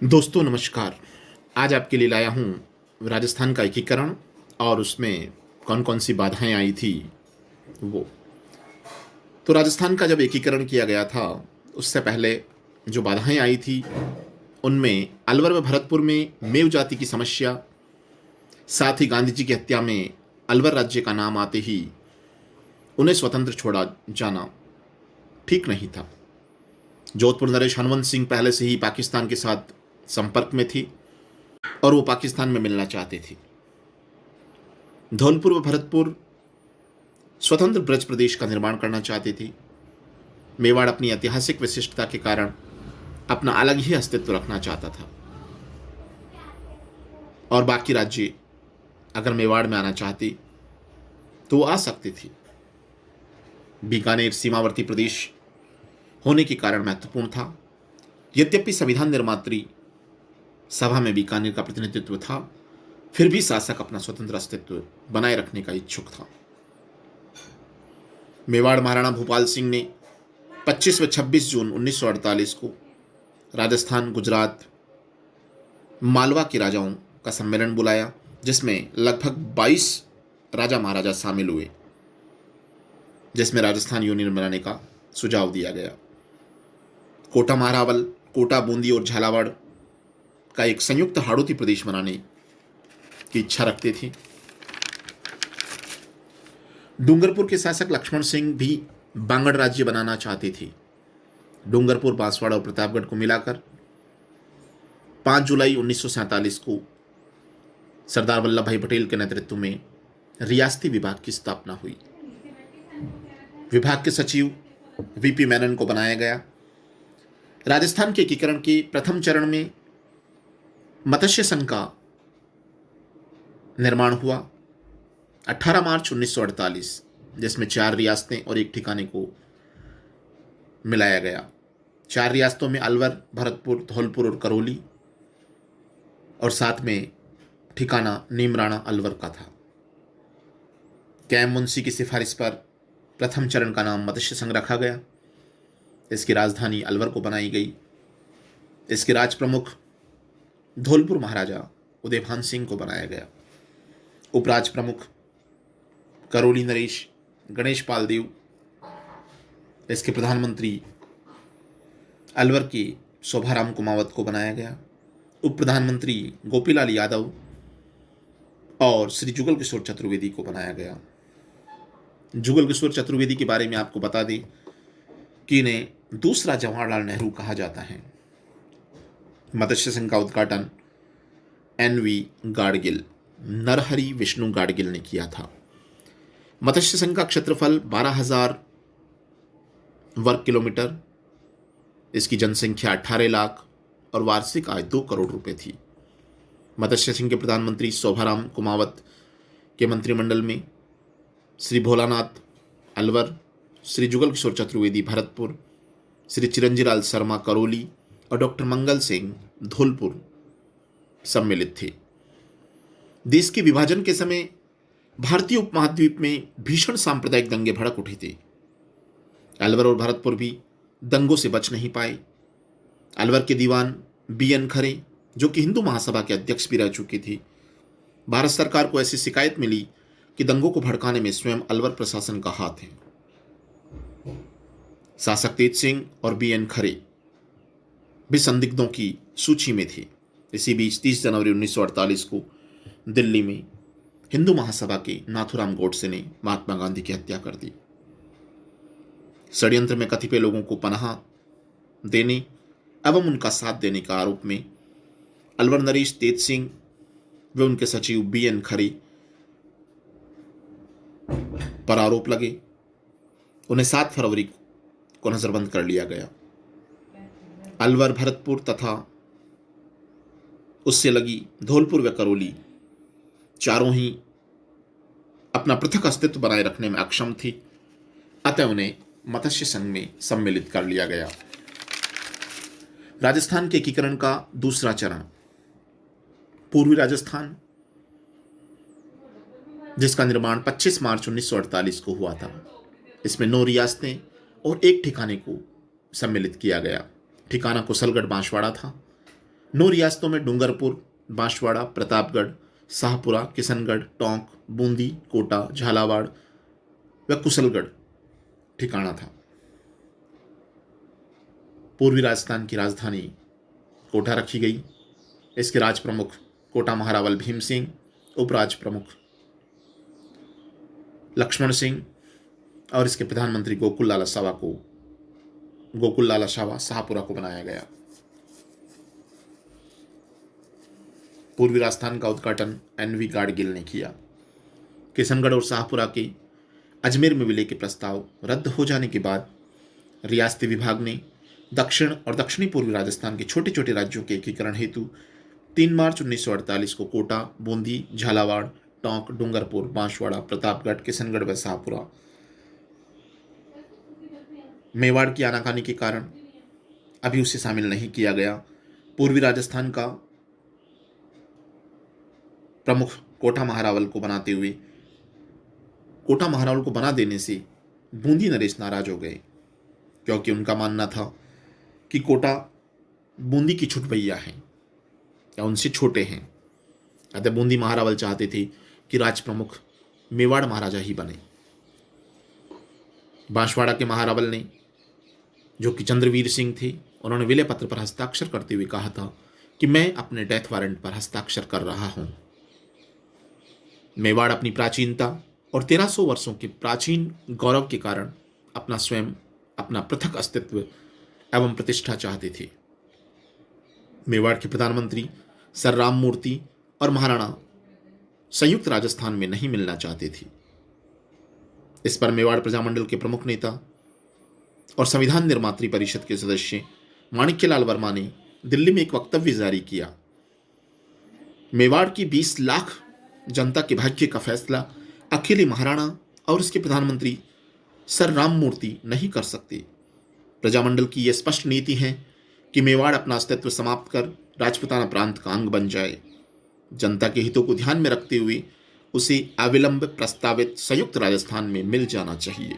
दोस्तों नमस्कार। आज आपके लिए लाया हूँ राजस्थान का एकीकरण और उसमें कौन कौन सी बाधाएं आई थी वो। तो राजस्थान का जब एकीकरण किया गया था उससे पहले जो बाधाएं आई थी उनमें अलवर व भरतपुर में मेव जाति की समस्या, साथ ही गांधी जी की हत्या में अलवर राज्य का नाम आते ही उन्हें स्वतंत्र छोड़ा जाना ठीक नहीं था। जोधपुर नरेश हनुमंत सिंह पहले से ही पाकिस्तान के साथ संपर्क में थी और वो पाकिस्तान में मिलना चाहते थे। धौलपुर व भरतपुर स्वतंत्र ब्रज प्रदेश का निर्माण करना चाहते थे। मेवाड़ अपनी ऐतिहासिक विशिष्टता के कारण अपना अलग ही अस्तित्व रखना चाहता था और बाकी राज्य अगर मेवाड़ में आना चाहते तो वो आ सकते थे। बीकानेर सीमावर्ती प्रदेश होने के कारण महत्वपूर्ण था। यद्यपि संविधान निर्मात्री सभा में बीकानेर का प्रतिनिधित्व था, फिर भी शासक अपना स्वतंत्र अस्तित्व बनाए रखने का इच्छुक था। मेवाड़ महाराणा भूपाल सिंह ने 25 व 26 जून 1948 को राजस्थान, गुजरात, मालवा के राजाओं का सम्मेलन बुलाया, जिसमें लगभग 22 राजा महाराजा शामिल हुए, जिसमें राजस्थान यूनियन बनाने का सुझाव दिया गया। कोटा महारावल, कोटा, बूंदी और झालावाड़ का एक संयुक्त हाड़ौती प्रदेश बनाने की इच्छा रखते थे। डूंगरपुर के शासक लक्ष्मण सिंह भी बांगड़ राज्य बनाना चाहते थे। डूंगरपुर, बांसवाड़ा और प्रतापगढ़ को मिलाकर 5 जुलाई 1947 को सरदार वल्लभ भाई पटेल के नेतृत्व में रियासती विभाग की स्थापना हुई। विभाग के सचिव वीपी मेनन को बनाया गया। राजस्थान के एकीकरण के प्रथम चरण में मत्स्य संघ का निर्माण हुआ 18 मार्च 1948, जिसमें 4 रियासतें और एक ठिकाने को मिलाया गया। 4 रियासतों में अलवर, भरतपुर, धौलपुर और करौली, और साथ में ठिकाना नीमराणा अलवर का था। कैम मुंशी की सिफारिश पर प्रथम चरण का नाम मत्स्य संघ रखा गया। इसकी राजधानी अलवर को बनाई गई। इसके राज प्रमुख धौलपुर महाराजा उदयभान सिंह को बनाया गया। उपराज प्रमुख करौली नरेश गणेश पाल देव, इसके प्रधानमंत्री अलवर के शोभाराम कुमावत को बनाया गया। उप प्रधानमंत्री गोपीलाल यादव और श्री जुगल किशोर चतुर्वेदी को बनाया गया। जुगल किशोर चतुर्वेदी के बारे में आपको बता दें कि इन्हें दूसरा जवाहरलाल नेहरू कहा जाता है। मत्स्य संघ का उद्घाटन एनवी गाडगिल, नरहरि विष्णु गाडगिल ने किया था। मत्स्य संघ का क्षेत्रफल 12,000 वर्ग किलोमीटर, इसकी जनसंख्या 18 लाख और वार्षिक आय 2 करोड़ रुपए थी। मत्स्य संघ के प्रधानमंत्री शोभाराम कुमावत के मंत्रिमंडल में श्री भोलानाथ अलवर, श्री जुगल किशोर चतुर्वेदी भरतपुर, श्री चिरंजीलाल शर्मा करौली और डॉक्टर मंगल सिंह धौलपुर सम्मिलित थे। देश के विभाजन के समय भारतीय उपमहाद्वीप में भीषण सांप्रदायिक दंगे भड़क उठे थे। अलवर और भरतपुर भी दंगों से बच नहीं पाए। अलवर के दीवान बीएन खरे, जो कि हिंदू महासभा के अध्यक्ष भी रह चुके थे, भारत सरकार को ऐसी शिकायत मिली कि दंगों को भड़काने में स्वयं अलवर प्रशासन का हाथ है। शासक तेज सिंह और बीएन खरे भी संदिग्धों की सूची में थे। इसी बीच 30 जनवरी 1948 को दिल्ली में हिंदू महासभा के नाथूराम गोडसे ने महात्मा गांधी की हत्या कर दी। षड्यंत्र में कतिपय लोगों को पनाह देने एवं उनका साथ देने का आरोप में अलवर नरेश तेज सिंह व उनके सचिव बीएन खरे पर आरोप लगे। उन्हें 7 फरवरी को नजरबंद कर लिया गया। अलवर, भरतपुर तथा उससे लगी धौलपुर व करौली चारों ही अपना पृथक अस्तित्व बनाए रखने में अक्षम थी, अतः उन्हें मत्स्य संघ में सम्मिलित कर लिया गया। राजस्थान के एकीकरण का दूसरा चरण, पूर्वी राजस्थान, जिसका निर्माण 25 मार्च 1948 को हुआ था। इसमें 9 रियासतें और एक ठिकाने को सम्मिलित किया गया। ठिकाना कुशलगढ़ बांसवाड़ा था 9 रियासतों में डूंगरपुर, बांसवाड़ा, प्रतापगढ़, शाहपुरा, किशनगढ़, टोंक, बूंदी, कोटा, झालावाड़ व कुशलगढ़ ठिकाना था। पूर्वी राजस्थान की राजधानी कोटा रखी गई। इसके राज प्रमुख कोटा महारावल भीम सिंह, उपराज प्रमुख लक्ष्मण सिंह और इसके प्रधानमंत्री गोकुल लाला सावा शाहपुरा को बनाया गया। पूर्वी राजस्थान का उद्घाटन एनवी गाडगिल ने किया। किशनगढ़ और शाहपुरा के अजमेर में विलय के प्रस्ताव रद्द हो जाने के बाद रियासती विभाग ने दक्षिण और दक्षिणी पूर्वी राजस्थान के छोटे छोटे राज्यों के एकीकरण हेतु 3 मार्च 1948 को कोटा, बूंदी, झालावाड़, टोंक, डूंगरपुर, बांसवाड़ा, प्रतापगढ़, किशनगढ़ व शाहपुरा मेवाड़ की आनाकानी के कारण अभी उसे शामिल नहीं किया गया। पूर्वी राजस्थान का प्रमुख कोटा महारावल को बना देने से बूंदी नरेश नाराज हो गए, क्योंकि उनका मानना था कि कोटा बूंदी की छुटभैया हैं या उनसे छोटे हैं। अतः बूंदी महारावल चाहते थे कि राज प्रमुख मेवाड़ महाराजा ही बने। बांसवाड़ा के महारावल ने, जो कि चंद्रवीर सिंह थे, उन्होंने विलय पत्र पर हस्ताक्षर करते हुए कहा था कि मैं अपने डेथ वारंट पर हस्ताक्षर कर रहा हूं। मेवाड़ अपनी प्राचीनता और 1300 वर्षों के प्राचीन गौरव के कारण अपना पृथक अस्तित्व एवं प्रतिष्ठा चाहते थे। मेवाड़ के प्रधानमंत्री सर राम मूर्ति और महाराणा संयुक्त राजस्थान में नहीं मिलना चाहते थे। इस पर मेवाड़ प्रजामंडल के प्रमुख नेता और संविधान निर्मात्री परिषद के सदस्य माणिक्यलाल वर्मा ने दिल्ली में एक वक्तव्य जारी किया। मेवाड़ की 20 लाख जनता के भाग्य का फैसला अकेले महाराणा और उसके प्रधानमंत्री सर राम मूर्ति नहीं कर सकते। प्रजामंडल की यह स्पष्ट नीति है कि मेवाड़ अपना अस्तित्व समाप्त कर राजपूताना प्रांत का अंग बन जाए। जनता के हितों को ध्यान में रखते हुए उसे अविलंब प्रस्तावित संयुक्त राजस्थान में मिल जाना चाहिए।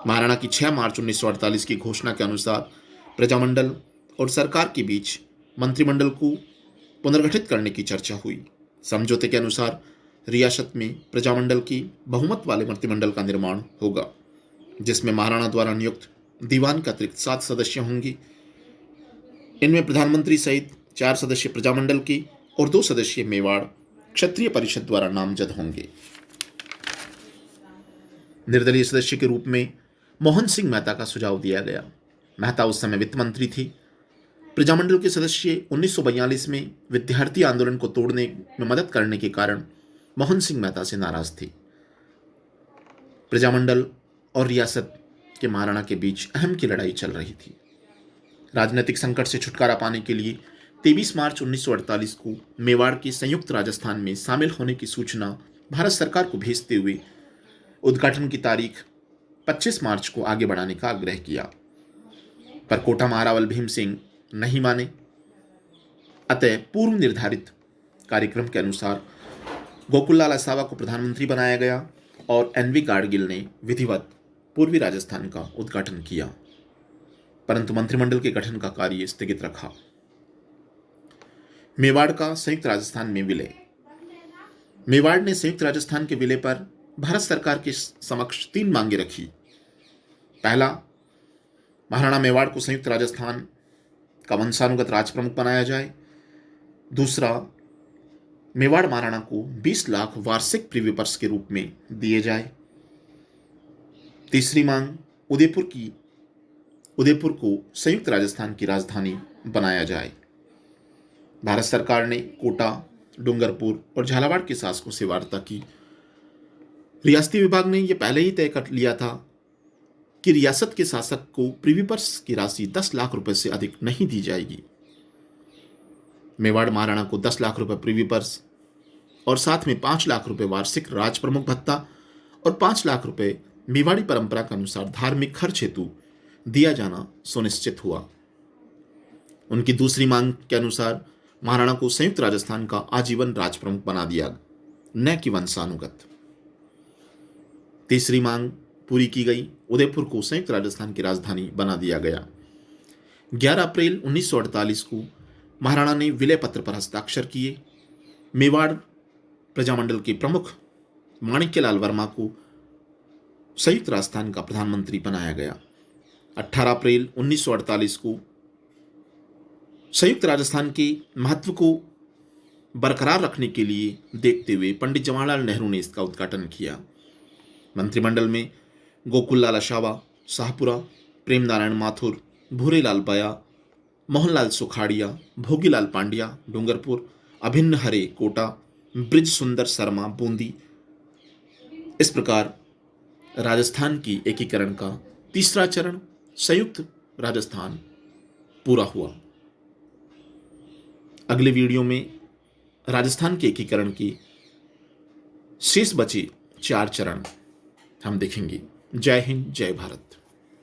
महाराणा की 6 मार्च 1948 की घोषणा के अनुसार प्रजामंडल और सरकार के बीच मंत्रिमंडल को पुनर्गठित करने की चर्चा हुई। समझौते के अनुसार रियासत में प्रजामंडल की बहुमत वाले मंत्रिमंडल का निर्माण होगा, जिसमें महाराणा द्वारा नियुक्त दीवान के अतिरिक्त 7 सदस्य होंगे। इनमें प्रधानमंत्री सहित 4 सदस्य प्रजामंडल के और 2 सदस्य मेवाड़ क्षत्रिय परिषद द्वारा नामजद होंगे। निर्दलीय सदस्य के रूप में मोहन सिंह मेहता का सुझाव दिया गया। मेहता उस समय वित्त मंत्री थे। प्रजामंडल के सदस्य 1942 में विद्यार्थी आंदोलन को तोड़ने में मदद करने के कारण मोहन सिंह मेहता से नाराज थे। प्रजामंडल और रियासत के महाराणा के बीच अहम की लड़ाई चल रही थी। राजनीतिक संकट से छुटकारा पाने के लिए 23 मार्च 1948 को मेवाड़ के संयुक्त राजस्थान में शामिल होने की सूचना भारत सरकार को भेजते हुए उद्घाटन की तारीख 25 मार्च को आगे बढ़ाने का आग्रह किया, पर कोटा महारावल भीम सिंह नहीं माने। अतः पूर्व निर्धारित कार्यक्रम के अनुसार गोकुल लाला सावा को प्रधानमंत्री बनाया गया और एनवी गाडगिल ने विधिवत पूर्वी राजस्थान का उद्घाटन किया, परंतु मंत्रिमंडल के गठन का कार्य स्थगित रखा। मेवाड़ का संयुक्त राजस्थान में विलय। मेवाड़ ने संयुक्त राजस्थान के विलय पर भारत सरकार के समक्ष 3 मांगे रखी। पहला, महाराणा मेवाड़ को संयुक्त राजस्थान का वंशानुगत राज प्रमुख बनाया जाए। दूसरा, मेवाड़ महाराणा को 20 लाख वार्षिक प्रीव्यू पर्स के रूप में दिए जाए। तीसरी मांग, उदयपुर को संयुक्त राजस्थान की राजधानी बनाया जाए। भारत सरकार ने कोटा, डूंगरपुर और झालावाड़ के शासकों से वार्ता की। रियासती विभाग ने यह पहले ही तय कर लिया था कि रियासत के शासक को प्रीव्यू पर्स की राशि 10 लाख रुपए से अधिक नहीं दी जाएगी। मेवाड़ महाराणा को 10 लाख रुपए प्रीव्यू पर्स और साथ में 5 लाख रुपए वार्षिक राज प्रमुख भत्ता और 5 लाख रुपए मेवाड़ी परंपरा के अनुसार धार्मिक खर्च हेतु दिया जाना सुनिश्चित हुआ। उनकी दूसरी मांग के अनुसार महाराणा को संयुक्त राजस्थान का आजीवन राज प्रमुख बना दिया, न कि वंशानुगत। तीसरी मांग पूरी की गई, उदयपुर को संयुक्त राजस्थान की राजधानी बना दिया गया। 11 अप्रैल 1948 को महाराणा ने विलय पत्र पर हस्ताक्षर किए। मेवाड़ प्रजामंडल के प्रमुख माणिक्यलाल वर्मा को संयुक्त राजस्थान का प्रधानमंत्री बनाया गया। 18 अप्रैल 1948 को संयुक्त राजस्थान के महत्व को बरकरार रखने के लिए देखते हुए पंडित जवाहरलाल नेहरू ने इसका उद्घाटन किया। मंत्रिमंडल में गोकुललाल अशावा, शाहपुरा, प्रेम नारायण माथुर, भूरेलाल बया, मोहनलाल सुखाड़िया, भोगीलाल पांड्या, डूंगरपुर, अभिन्न हरे कोटा, ब्रिज सुंदर शर्मा, बूंदी। इस प्रकार राजस्थान की एकीकरण का तीसरा चरण संयुक्त राजस्थान पूरा हुआ। अगले वीडियो में राजस्थान के एकीकरण की शेष बचे 4 चरण हम देखेंगे। जय हिंद, जय भारत।